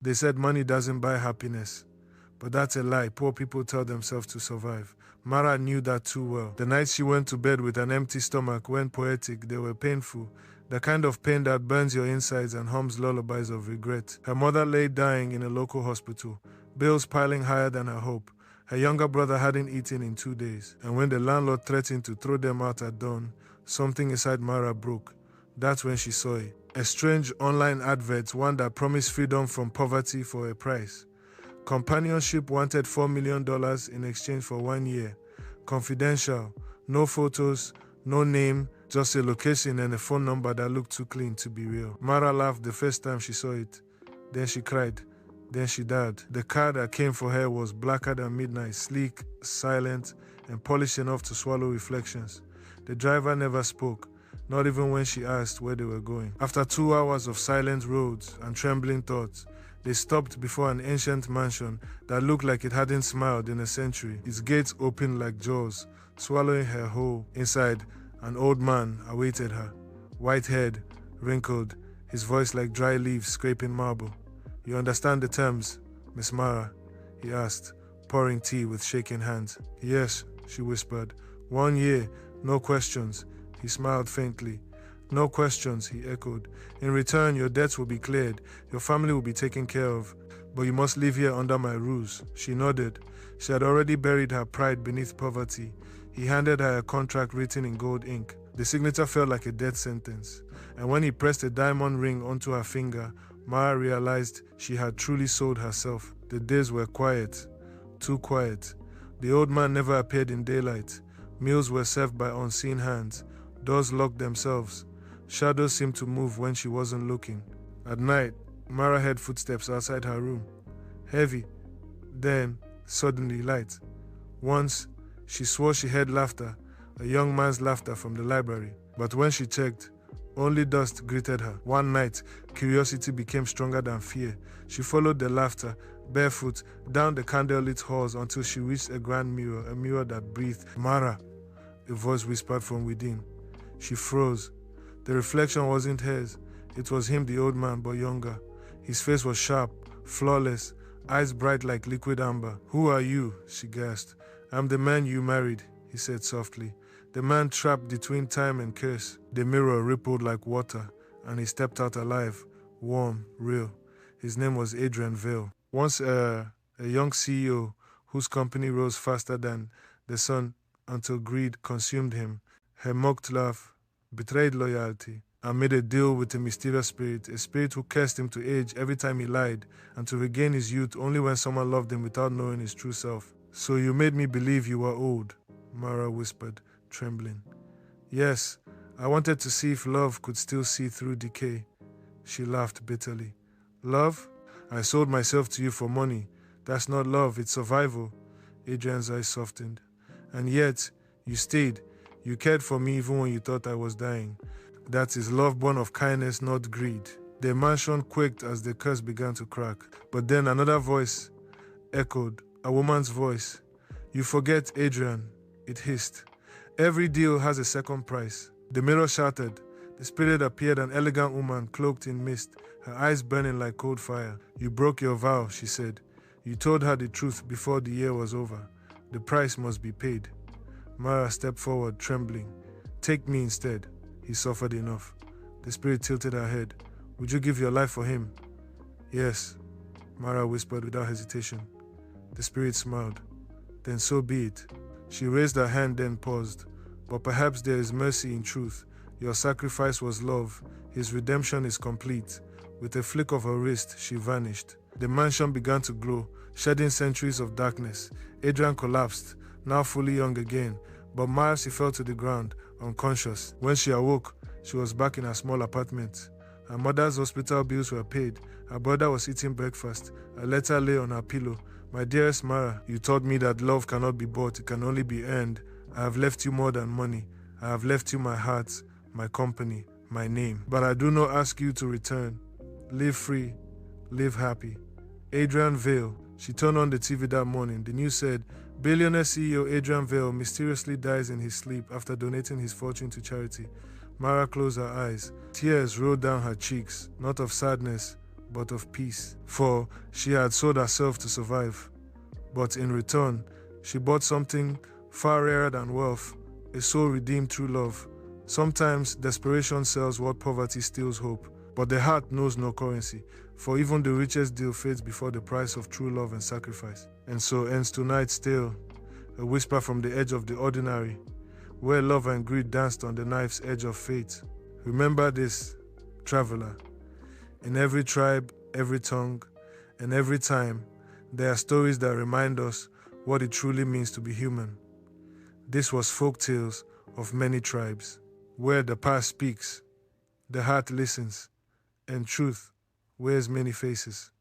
They said money doesn't buy happiness. But that's a lie. Poor people tell themselves to survive. Mara knew that too well. The nights she went to bed with an empty stomach weren't poetic, they were painful. The kind of pain that burns your insides and hums lullabies of regret. Her mother lay dying in a local hospital, bills piling higher than her hope. Her younger brother hadn't eaten in 2 days, and when the landlord threatened to throw them out at dawn, something inside Mara broke. That's when she saw it. A strange online advert, one that promised freedom from poverty for a price. Companionship wanted $4 million in exchange for 1 year. Confidential, no photos, no name, just a location and a phone number that looked too clean to be real. Mara laughed the first time she saw it. Then she cried. Then she died. The car that came for her was blacker than midnight, sleek, silent, and polished enough to swallow reflections. The driver never spoke, not even when she asked where they were going. After 2 hours of silent roads and trembling thoughts, they stopped before an ancient mansion that looked like it hadn't smiled in a century. Its gates opened like jaws, swallowing her whole. Inside, an old man awaited her, white-haired, wrinkled, his voice like dry leaves scraping marble. "You understand the terms, Miss Mara?" he asked, pouring tea with shaking hands. "Yes," she whispered. 1 year, no questions. He smiled faintly. "No questions," he echoed. "In return, your debts will be cleared, your family will be taken care of, but you must live here under my rules." She nodded. She had already buried her pride beneath poverty. He handed her a contract written in gold ink. The signature felt like a death sentence, and when he pressed a diamond ring onto her finger, Mara realized she had truly sold herself. The days were quiet, too quiet. The old man never appeared in daylight. Meals were served by unseen hands. Doors locked themselves. Shadows seemed to move when she wasn't looking. At night, Mara heard footsteps outside her room. Heavy, then suddenly light. Once, she swore she heard laughter, a young man's laughter from the library. But when she checked, only dust greeted her. One night, curiosity became stronger than fear. She followed the laughter, barefoot, down the candlelit halls until she reached a grand mirror, a mirror that breathed. "Mara," a voice whispered from within. She froze. The reflection wasn't hers. It was him, the old man, but younger. His face was sharp, flawless, eyes bright like liquid amber. "Who are you?" she gasped. "I'm the man you married," he said softly. The man trapped between time and curse. The mirror rippled like water, and he stepped out alive, warm, real. His name was Adrian Vale. Once a young CEO whose company rose faster than the sun until greed consumed him. Her mocked laugh betrayed loyalty and made a deal with a mysterious spirit, a spirit who cursed him to age every time he lied and to regain his youth only when someone loved him without knowing his true self. "So you made me believe you were old," Mara whispered, trembling. "Yes, I wanted to see if love could still see through decay." She laughed bitterly. "Love? I sold myself to you for money. That's not love, it's survival." Adrian's eyes softened. "And yet, you stayed. You cared for me even when you thought I was dying. That is love born of kindness, not greed." The mansion quaked as the curse began to crack. But then another voice echoed, a woman's voice. "You forget, Adrian," it hissed. "Every deal has a second price." The mirror shattered. The spirit appeared, an elegant woman cloaked in mist, her eyes burning like cold fire. "You broke your vow," she said. "You told her the truth before the year was over. The price must be paid." Mara stepped forward, trembling. "Take me instead." He suffered enough. The spirit tilted her head. "Would you give your life for him?" "Yes," Mara whispered without hesitation. The spirit smiled. "Then so be it." She raised her hand, then paused. "But perhaps there is mercy in truth. Your sacrifice was love. His redemption is complete." With a flick of her wrist, she vanished. The mansion began to glow, shedding centuries of darkness. Adrian collapsed, now fully young again, but miles she fell to the ground, unconscious. When she awoke, she was back in her small apartment. Her mother's hospital bills were paid. Her brother was eating breakfast. A letter lay on her pillow. "My dearest Mara, you taught me that love cannot be bought, it can only be earned. I have left you more than money. I have left you my heart, my company, my name. But I do not ask you to return. Live free, live happy." Adrian Vale. She turned on the TV that morning. The news said, "Billionaire CEO Adrian Vale mysteriously dies in his sleep after donating his fortune to charity." Mara closed her eyes. Tears rolled down her cheeks, not of sadness, but of peace. For she had sold herself to survive. But in return, she bought something far rarer than wealth, a soul redeemed through love. Sometimes desperation sells what poverty steals hope, but the heart knows no currency, for even the richest deal fades before the price of true love and sacrifice. And so ends tonight's tale, a whisper from the edge of the ordinary, where love and greed danced on the knife's edge of fate. Remember this, traveler. In every tribe, every tongue, and every time, there are stories that remind us what it truly means to be human. This was Folktales of Many Tribes, where the past speaks, the heart listens, and truth wears many faces.